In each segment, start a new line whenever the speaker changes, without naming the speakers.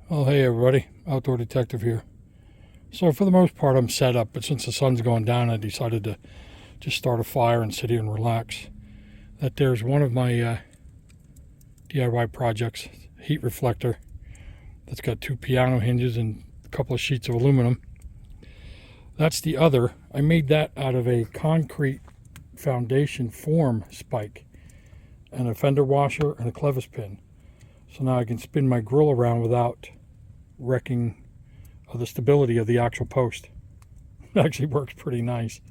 Well, hey everybody, Outdoor Detective here. So for the most part I'm set up, but since the sun's going down I decided to just start a fire and sit here and relax. That there's one of my DIY projects, heat reflector, that's got 2 piano hinges and a couple of sheets of aluminum. That's the other. I made that out of a concrete foundation form spike and a fender washer and a clevis pin. So now I can spin my grill around without wrecking the stability of the actual post. It actually works pretty nice.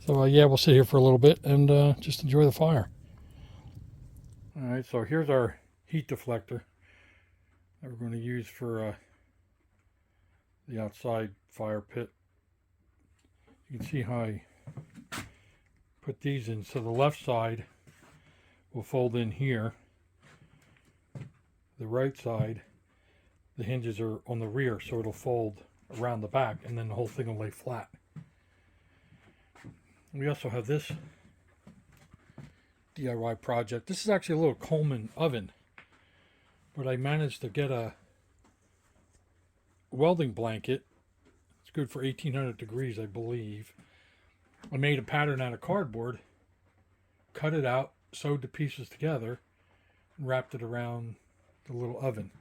So yeah, we'll sit here for a little bit and just enjoy the fire. All right, so here's our heat deflector that we're going to use for the outside fire pit. You can see how I put these in. So the left side will fold in here. The right side, the hinges are on the rear, so it'll fold around the back, and then the whole thing will lay flat. We also have this DIY project. This is actually a little Coleman oven, but I managed to get a welding blanket. It's good for 1800 degrees, I believe. I made a pattern out of cardboard, cut it out, sewed the pieces together, and wrapped it around the little oven.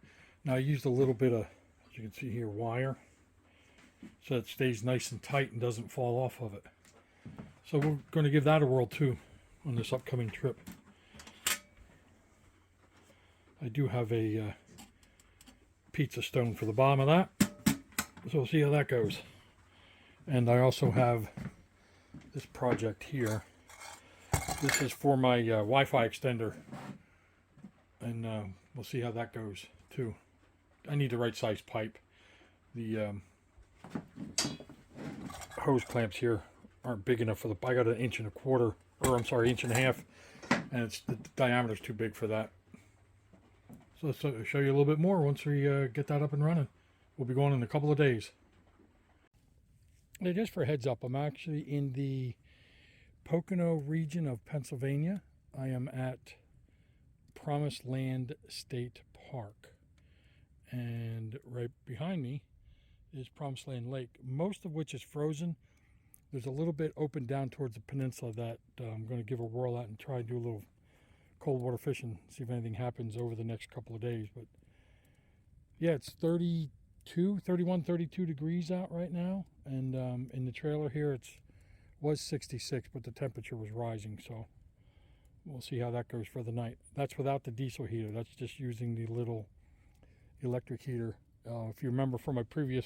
Now I used a little bit of, as you can see here, wire, so it stays nice and tight and doesn't fall off of it. So we're going to give that a whirl too on this upcoming trip. I do have a pizza stone for the bottom of that, so we'll see how that goes. And I also have this project here. This is for my Wi-Fi extender, and we'll see how that goes too. I need the right size pipe. The hose clamps here aren't big enough for the. I got an 1.25 inches, or I'm sorry, 1.5 inches, and the diameter's too big for that. So let's show you a little bit more once we get that up and running. We'll be going in a couple of days. Hey, just for a heads up, I'm actually in the Pocono region of Pennsylvania. I am at Promised Land State Park, and right behind me is Promised Land Lake, most of which is frozen. There's a little bit open down towards the peninsula that I'm going to give a whirl at and try and do a little cold water fishing, see if anything happens over the next couple of days. But yeah, it's 31, 32 degrees out right now, and in the trailer here was 66, but the temperature was rising, so we'll see how that goes for the night. That's without the diesel heater. That's just using the little electric heater. If you remember from my previous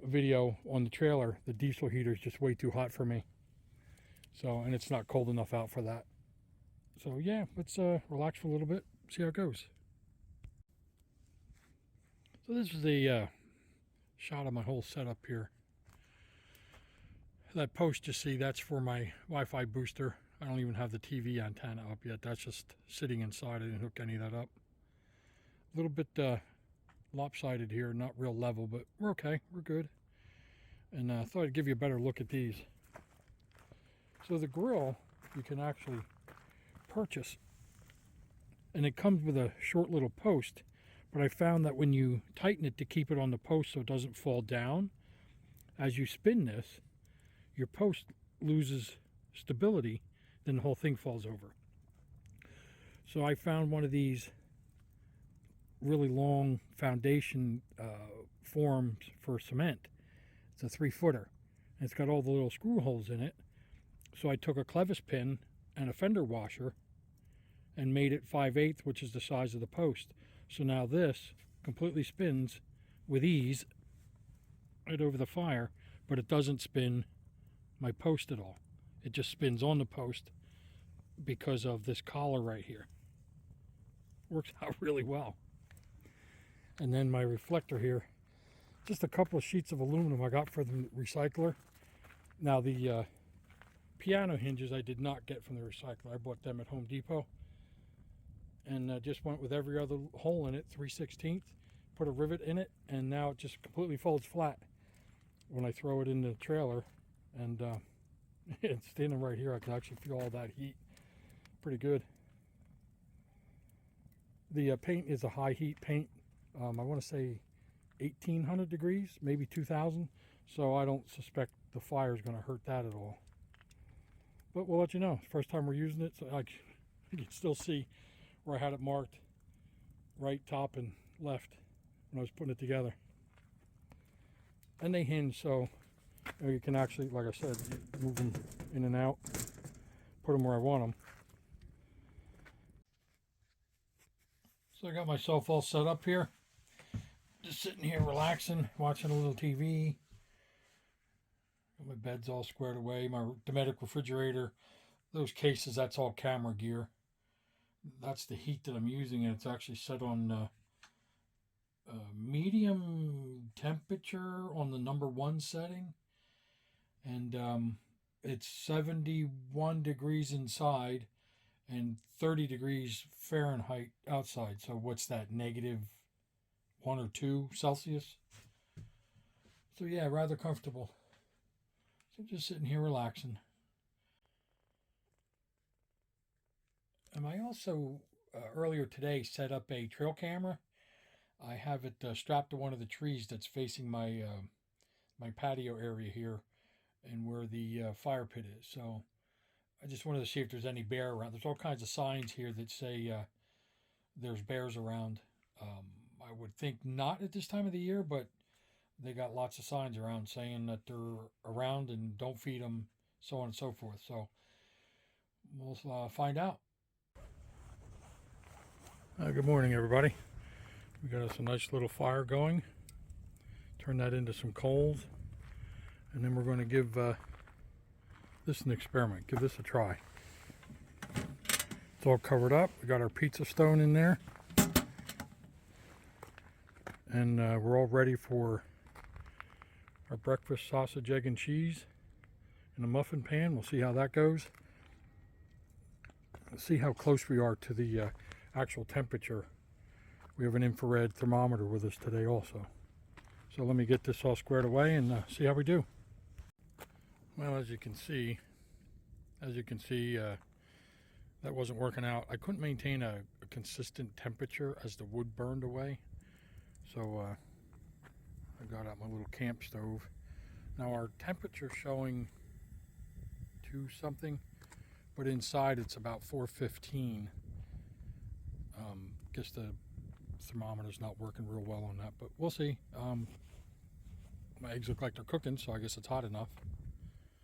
video on the trailer, the diesel heater is just way too hot for me. So, and it's not cold enough out for that. So yeah, let's relax for a little bit, see how it goes. So this is a shot of my whole setup here. That post you see, that's for my Wi-Fi booster. I don't even have the TV antenna up yet. That's just sitting inside. I didn't hook any of that up. A little bit lopsided here, not real level, but we're okay. We're good. And I thought I'd give you a better look at these. So the grill you can actually purchase, and it comes with a short little post, but I found that when you tighten it to keep it on the post so it doesn't fall down, as you spin this, your post loses stability, then the whole thing falls over. So I found one of these really long foundation forms for cement. It's a 3-footer, and it's got all the little screw holes in it. So I took a clevis pin and a fender washer and made it 5/8, which is the size of the post. So now this completely spins with ease right over the fire, but it doesn't spin my post at all. It just spins on the post because of this collar right here. Works out really well. And then my reflector here, just a couple of sheets of aluminum I got from the recycler. Now the piano hinges I did not get from the recycler. I bought them at Home Depot, and just went with every other hole in it, 3/16, put a rivet in it, and now it just completely folds flat when I throw it in the trailer. And it's standing right here. I can actually feel all that heat. Pretty good. The paint is a high heat paint. I want to say 1800 degrees, maybe 2000. So I don't suspect the fire is going to hurt that at all. But we'll let you know. First time we're using it, so you can still see where I had it marked, right, top, and left when I was putting it together. And they hinge, so you can actually, like I said, move them in and out, put them where I want them. So I got myself all set up here. Just sitting here relaxing, watching a little TV. Got my bed's all squared away. My Dometic refrigerator, those cases, that's all camera gear. That's the heat that I'm using, and it's actually set on medium temperature on the #1 setting. And it's 71 degrees inside and 30 degrees Fahrenheit outside. So what's that, -1 or 2 Celsius? So yeah, rather comfortable. So just sitting here relaxing. And I also earlier today set up a trail camera. I have it strapped to one of the trees that's facing my my patio area here and where the fire pit is. So I just wanted to see if there's any bear around. There's all kinds of signs here that say there's bears around. I would think not at this time of the year, but they got lots of signs around saying that they're around and don't feed them, so on and so forth. So we'll find out. Good morning, everybody. We got us a nice little fire going. Turn that into some coals. And then we're going to give this an experiment. Give this a try. It's all covered up. We got our pizza stone in there. And we're all ready for our breakfast sausage, egg, and cheese in a muffin pan. We'll see how that goes. Let's see how close we are to the actual temperature. We have an infrared thermometer with us today also. So let me get this all squared away and see how we do. Well, as you can see, that wasn't working out. I couldn't maintain a consistent temperature as the wood burned away. So I got out my little camp stove. Now our temperature showing 2 something, but inside it's about 415. Guess the thermometer's not working real well on that, but we'll see. My eggs look like they're cooking, so I guess it's hot enough.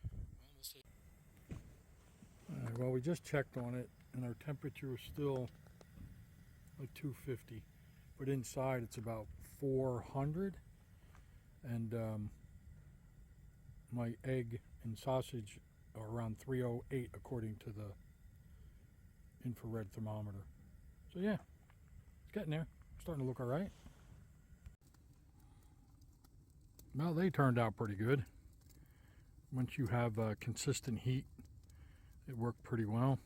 We'll see. Well, we just checked on it, and our temperature is still like 250, but inside it's about 400, and my egg and sausage are around 308 according to the infrared thermometer. So yeah, it's getting there. Starting to look all right. Well, they turned out pretty good. Once you have consistent heat, it worked pretty well.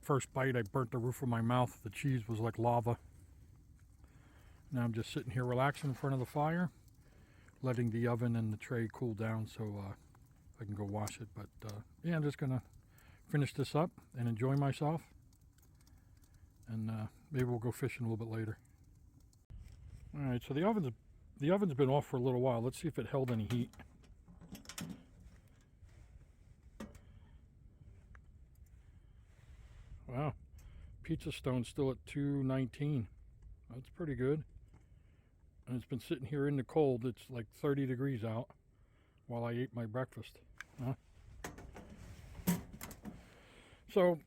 First bite, I burnt the roof of my mouth. The cheese was like lava. Now I'm just sitting here relaxing in front of the fire, letting the oven and the tray cool down so I can go wash it. But yeah, I'm just gonna finish this up and enjoy myself. And maybe we'll go fishing a little bit later. All right, so the oven's been off for a little while. Let's see if it held any heat. Wow, pizza stone's still at 219. That's pretty good. And it's been sitting here in the cold. It's like 30 degrees out while I ate my breakfast. Huh? So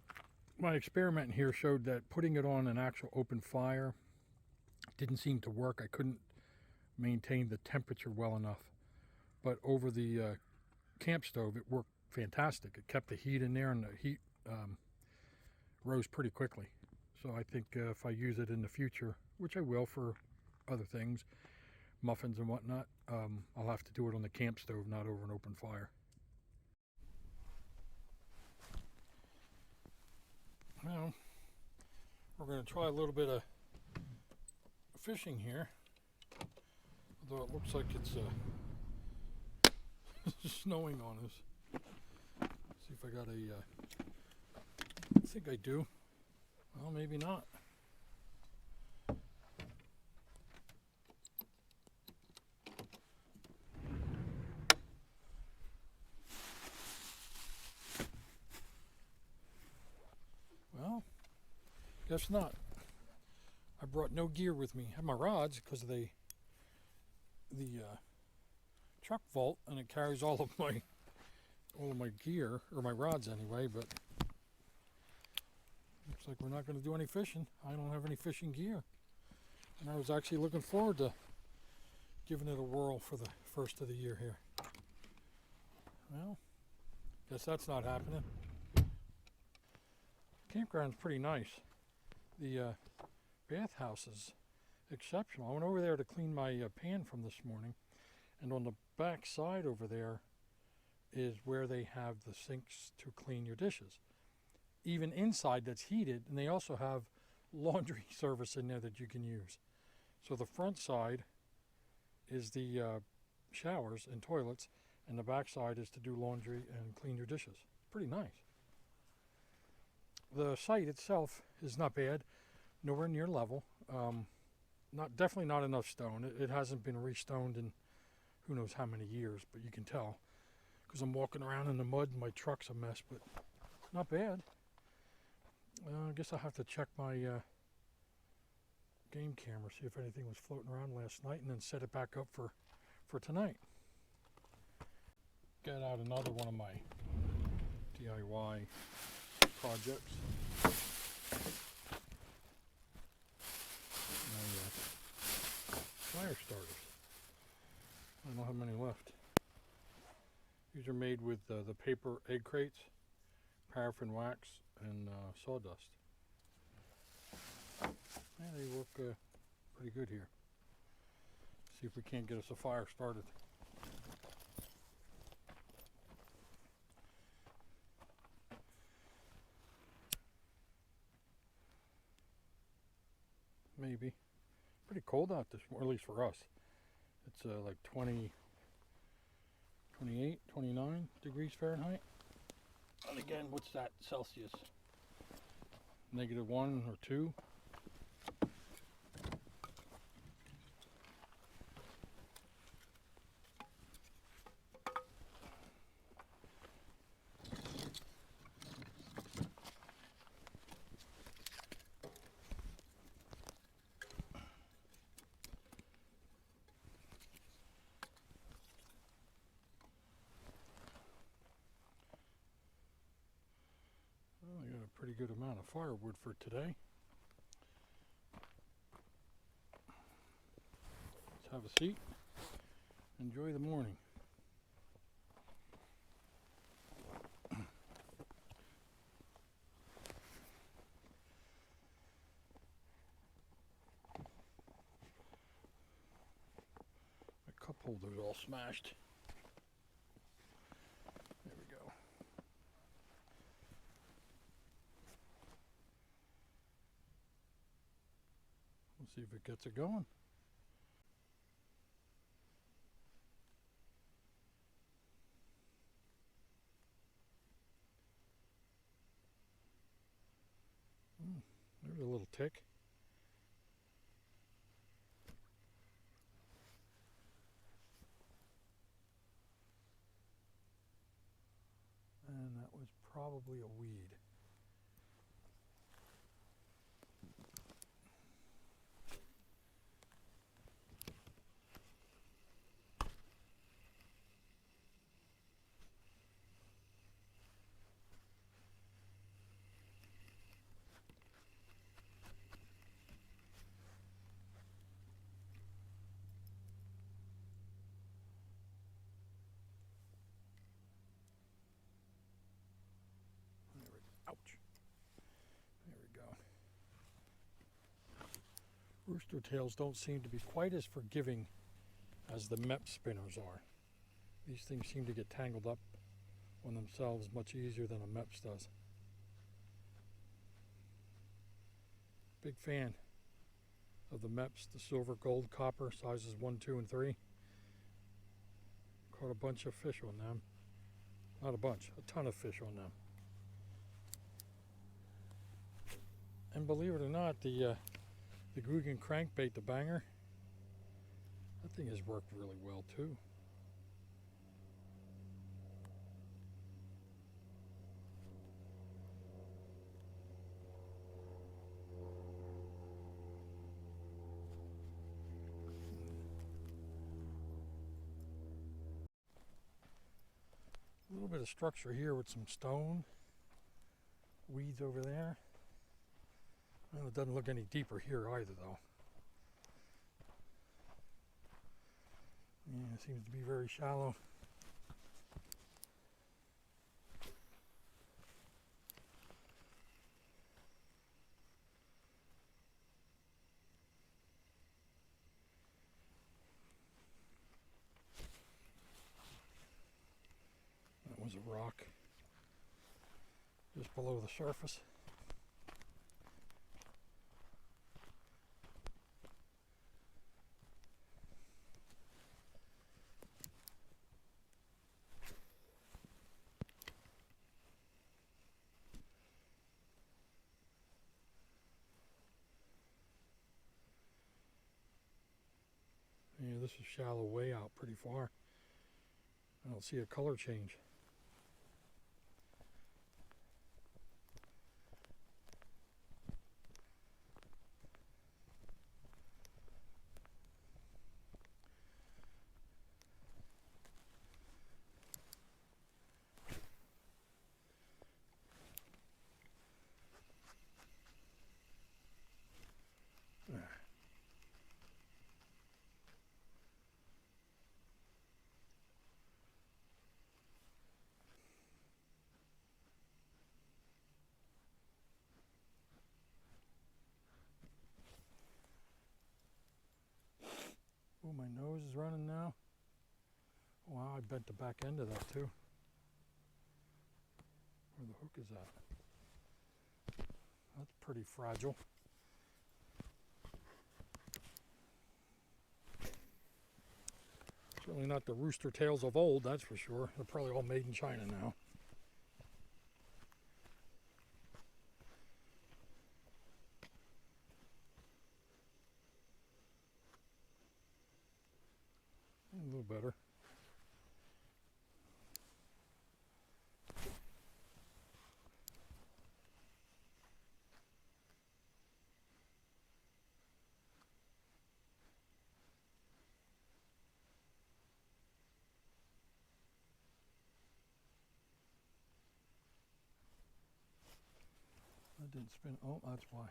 my experiment here showed that putting it on an actual open fire didn't seem to work. I couldn't maintain the temperature well enough. But over the camp stove, it worked fantastic. It kept the heat in there, and the heat rose pretty quickly. So I think if I use it in the future, which I will for other things, muffins and whatnot, I'll have to do it on the camp stove, not over an open fire. Well, we're going to try a little bit of fishing here, although it looks like it's snowing on us. Let's see if I got a, I think I do. Well, maybe not. Guess not. I brought no gear with me. I have my rods because of the truck vault, and it carries all of my gear, or my rods anyway, but looks like we're not going to do any fishing. I don't have any fishing gear. And I was actually looking forward to giving it a whirl for the first of the year here. Well, guess that's not happening. Campground's pretty nice. The bathhouse is exceptional. I went over there to clean my pan from this morning, and on the back side over there is where they have the sinks to clean your dishes. Even inside, that's heated, and they also have laundry service in there that you can use. So the front side is the showers and toilets, and the back side is to do laundry and clean your dishes. Pretty nice. The site itself is not bad, nowhere near level. Definitely not enough stone. It hasn't been restoned in who knows how many years, but you can tell because I'm walking around in the mud and my truck's a mess, but not bad. I guess I'll have to check my game camera, see if anything was floating around last night, and then set it back up for tonight. Get out another one of my DIY projects. Fire starters. I don't have many left. These are made with the paper egg crates, paraffin wax, and sawdust. Yeah, they work pretty good here. See if we can't get us a fire started. Maybe. Pretty cold out this morning, at least for us. It's like 20, 28, 29 degrees Fahrenheit. And again, what's that Celsius? -1 or 2. Pretty good amount of firewood for today. Let's have a seat. Enjoy the morning. My cup holder's all smashed. There we go. See if it gets it going. There's a little tick. And that was probably a weed. Ouch. There we go. Rooster tails don't seem to be quite as forgiving as the MEP spinners are. These things seem to get tangled up on themselves much easier than a MEPS does. Big fan of the MEPS, the silver, gold, copper, sizes 1, 2, and 3. Caught a bunch of fish on them. Not a bunch, a ton of fish on them. And believe it or not, the Greene crankbait, the banger, that thing has worked really well too. little bit of structure here with some stone. Weeds over there. Well, it doesn't look any deeper here either, though. Yeah, it seems to be very shallow. That was a rock just below the surface. Yeah, this is shallow way out pretty far. I don't see a color change. Oh, my nose is running now. Wow, I bent the back end of that too. Where the hook is at. That's pretty fragile. Certainly not the rooster tails of old, that's for sure. They're probably all made in China now. A little better. That didn't spin. Oh, that's why.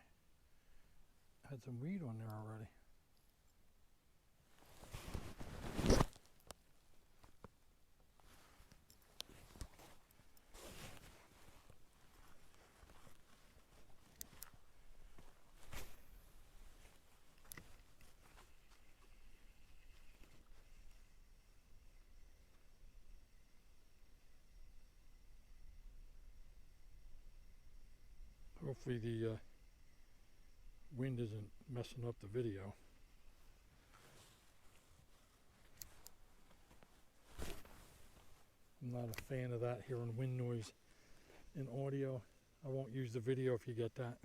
Had some weed on there already. Hopefully the wind isn't messing up the video. I'm not a fan of that, hearing wind noise in audio. I won't use the video if you get that.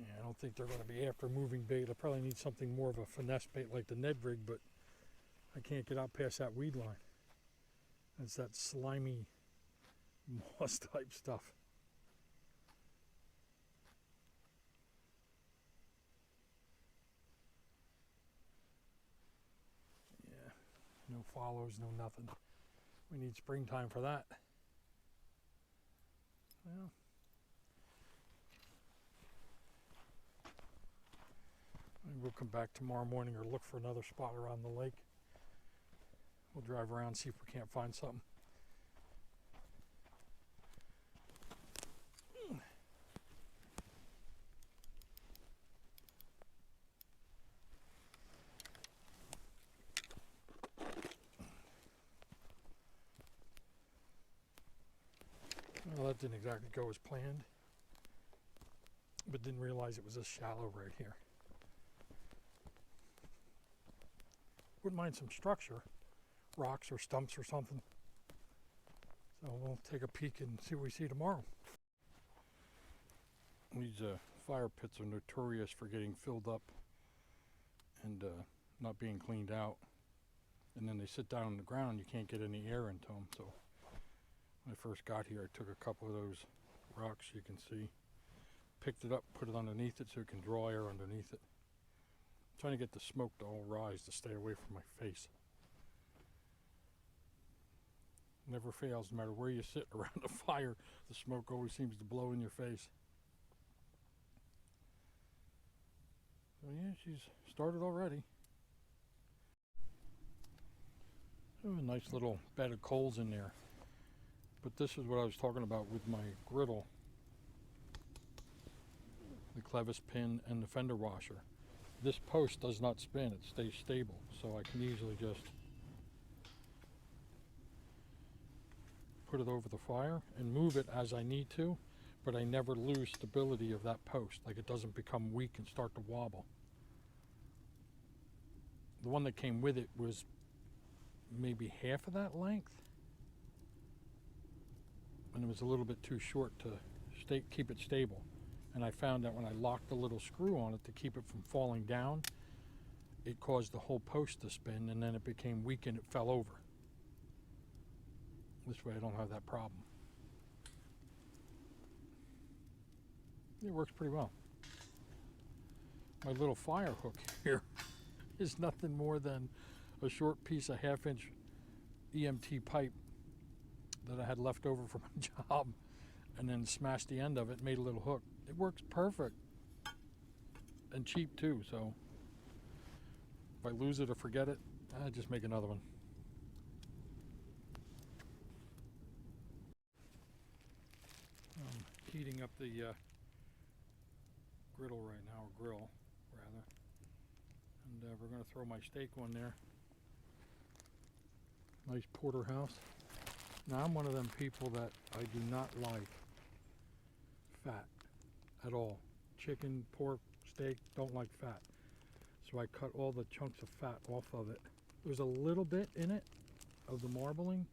Yeah, I don't think they're going to be after moving bait. I probably need something more of a finesse bait like the Ned rig, but I can't get out past that weed line. It's that slimy moss type stuff. Yeah, no follows, no nothing. We need springtime for that. Well, maybe we'll come back tomorrow morning or look for another spot around the lake. We'll drive around, see if we can't find something. Well, that didn't exactly go as planned, but didn't realize it was this shallow right here. Wouldn't mind some structure, rocks or stumps or something. So we'll take a peek and see what we see tomorrow. These fire pits are notorious for getting filled up and not being cleaned out. And then they sit down on the ground, you can't get any air into them. So when I first got here, I took a couple of those rocks you can see. Picked it up, put it underneath it so it can draw air underneath it. I'm trying to get the smoke to all rise to stay away from my face. Never fails, no matter where you sit around a fire, the smoke always seems to blow in your face. So yeah, she's started already. Oh, a nice little bed of coals in there. But this is what I was talking about with my griddle. The clevis pin and the fender washer. This post does not spin, it stays stable, so I can easily just put it over the fire and move it as I need to, but I never lose stability of that post. Like, it doesn't become weak and start to wobble. The one that came with it was maybe half of that length, and it was a little bit too short to keep it stable. And I found that when I locked the little screw on it to keep it from falling down, it caused the whole post to spin, and then it became weak and it fell over. This way I don't have that problem. It works pretty well. My little fire hook here is nothing more than a short piece of 1/2-inch EMT pipe that I had left over from a job, and then smashed the end of it, made a little hook. It works perfect and cheap too, so if I lose it or forget it, I just make another one. I'm heating up the griddle right now, or grill rather, and we're going to throw my steak on there. Nice porterhouse. Now, I'm one of them people that I do not like fat at all. Chicken, pork, steak, don't like fat. So I cut all the chunks of fat off of it. There's a little bit in it of the marbling.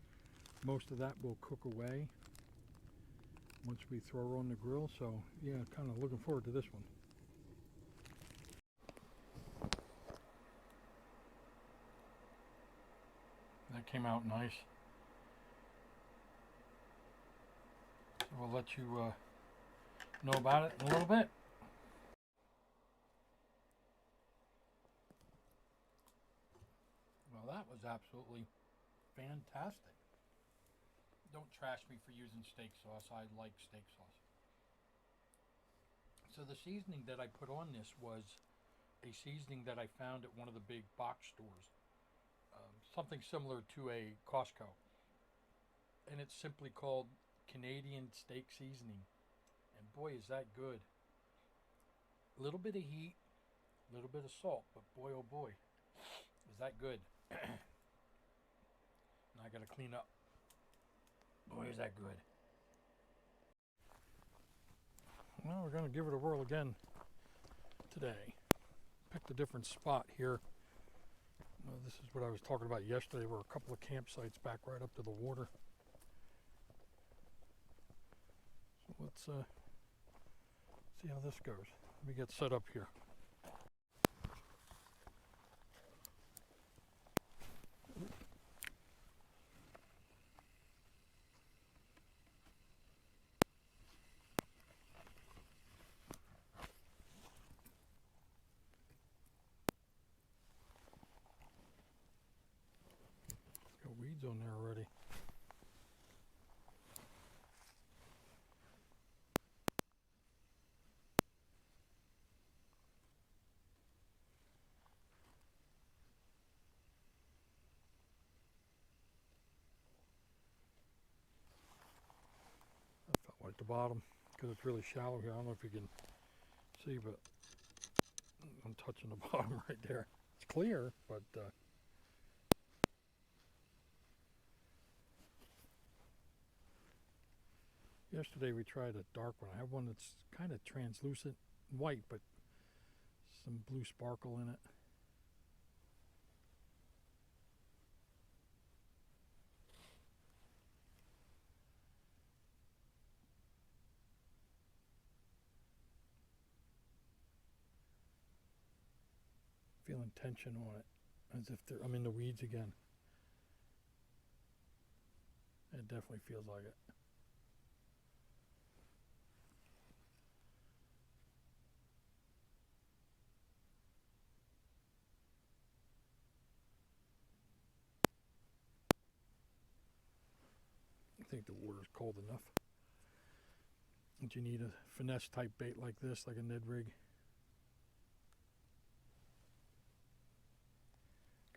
Most of that will cook away once we throw her on the grill. So yeah, kind of looking forward to this one. That came out nice. So we'll let you know about it in a little bit. Well, that was absolutely fantastic. Don't trash me for using steak sauce. I like steak sauce. So the seasoning that I put on this was a seasoning that I found at one of the big box stores. Something similar to a Costco. And it's simply called Canadian steak seasoning. And boy, is that good. A little bit of heat, a little bit of salt, but boy, oh boy, is that good. Now I gotta clean up. Boy, is that good. Well, we're gonna give it a whirl again today. Picked a different spot here. This is what I was talking about yesterday. There were a couple of campsites back right up to the water. So let's see how this goes. Let me get set up here. Got weeds on there already. At the bottom, because it's really shallow here. I don't know if you can see, but I'm touching the bottom right there. It's clear, but yesterday we tried a dark one. I have one that's kind of translucent white, but some blue sparkle in it. Feeling tension on it, as if I'm in the weeds again. It definitely feels like it. think the water's cold enough. But you need a finesse type bait like this, like a Ned rig.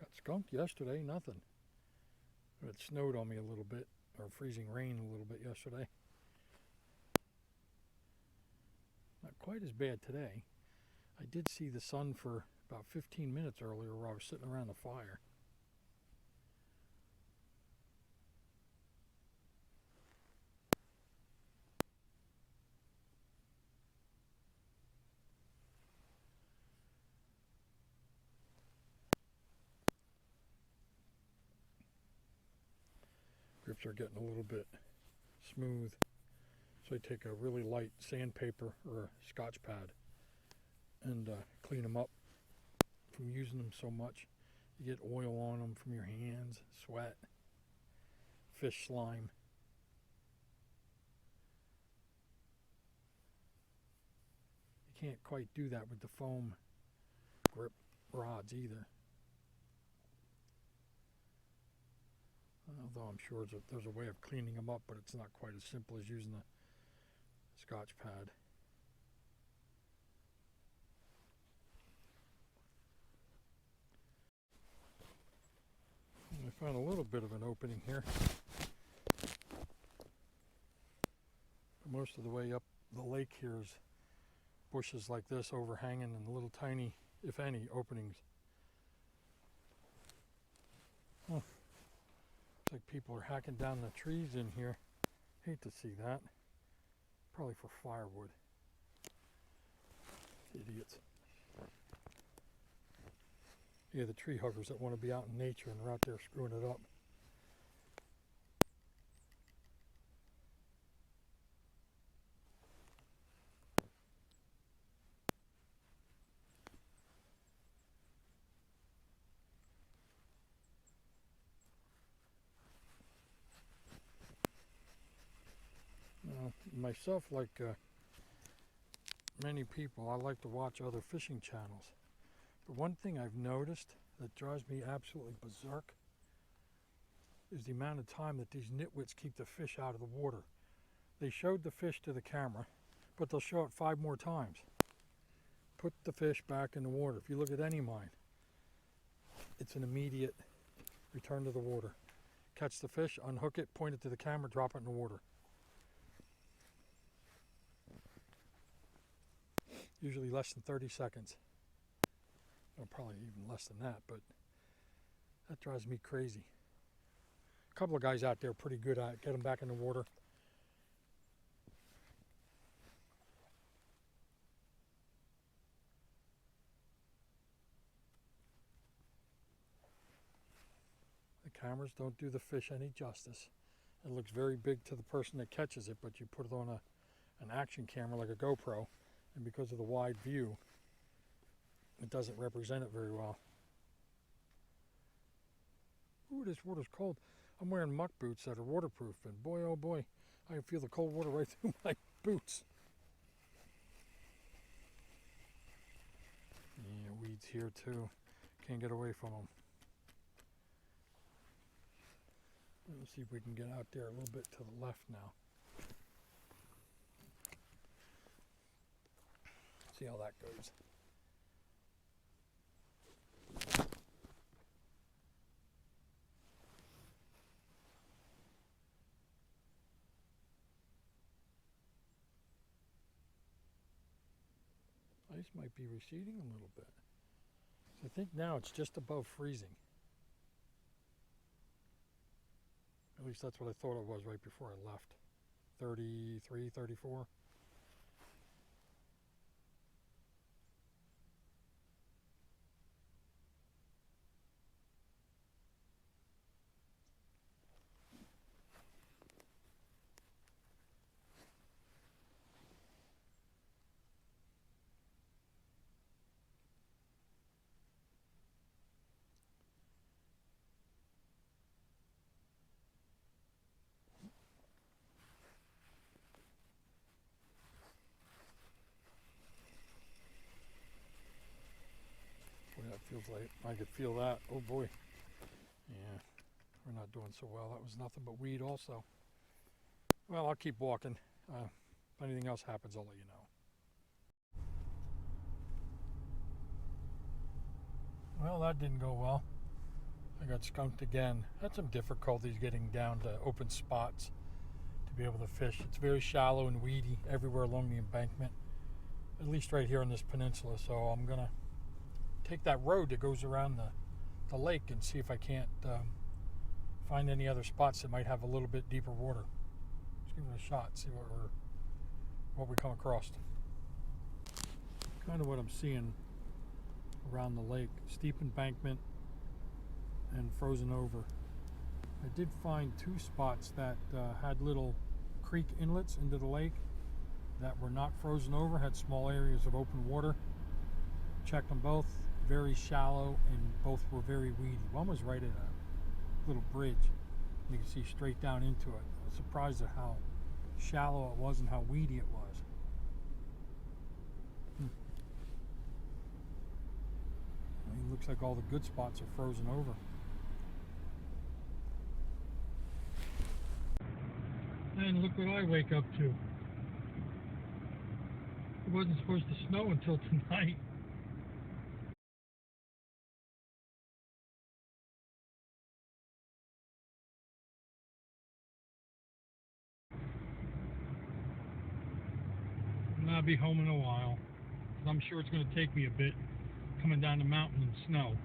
Got skunked yesterday, nothing. It snowed on me a little bit, or freezing rain a little bit yesterday. Not quite as bad today. I did see the sun for about 15 minutes earlier where I was sitting around the fire. Grips are getting a little bit smooth, so I take a really light sandpaper or a Scotch pad and clean them up from using them so much. You get oil on them from your hands, sweat, fish slime. You can't quite do that with the foam grip rods either. Although I'm sure there's a way of cleaning them up, but it's not quite as simple as using the Scotch pad. And I found a little bit of an opening here. But most of the way up the lake here is bushes like this overhanging and little tiny, if any, openings. Oh. Looks like people are hacking down the trees in here. Hate to see that. Probably for firewood. Idiots. Yeah, the tree huggers that want to be out in nature and are out there screwing it up. Myself, like many people, I like to watch other fishing channels. But one thing I've noticed that drives me absolutely berserk is the amount of time that these nitwits keep the fish out of the water. They showed the fish to the camera, but they'll show it 5 more times. Put the fish back in the water. If you look at any mine, it's an immediate return to the water. Catch the fish, unhook it, point it to the camera, drop it in the water. Usually less than 30 seconds. Well, probably even less than that, but that drives me crazy. A couple of guys out there pretty good at it. Get them back in the water. The cameras don't do the fish any justice. It looks very big to the person that catches it, but you put it on an action camera like a GoPro, and because of the wide view, it doesn't represent it very well. Ooh, this water's cold. I'm wearing muck boots that are waterproof, and boy, oh boy, I can feel the cold water right through my boots. Yeah, weeds here too. Can't get away from them. Let's see if we can get out there a little bit to the left now. See how that goes. Ice might be receding a little bit. So I think now it's just above freezing. At least that's what I thought it was right before I left. 33, 34. That feels like I could feel that. Oh boy. Yeah, we're not doing so well. That was nothing but weed also. Well, I'll keep walking. If anything else happens, I'll let you know. Well, that didn't go well. I got skunked again. Had some difficulties getting down to open spots to be able to fish. It's very shallow and weedy everywhere along the embankment, at least right here on this peninsula. So I'm going to take that road that goes around the lake and see if I can't find any other spots that might have a little bit deeper water. Let's give it a shot, see what we come across. Kind of what I'm seeing around the lake. Steep embankment and frozen over. I did find two spots that had little creek inlets into the lake that were not frozen over, had small areas of open water. Checked them both, very shallow, and both were very weedy. One was right at a little bridge. You can see straight down into it. I was surprised at how shallow it was and how weedy it was. It looks like all the good spots are frozen over. And look what I wake up to. It wasn't supposed to snow until tonight. And I'll be home in a while. I'm sure it's going to take me a bit coming down the mountain in snow.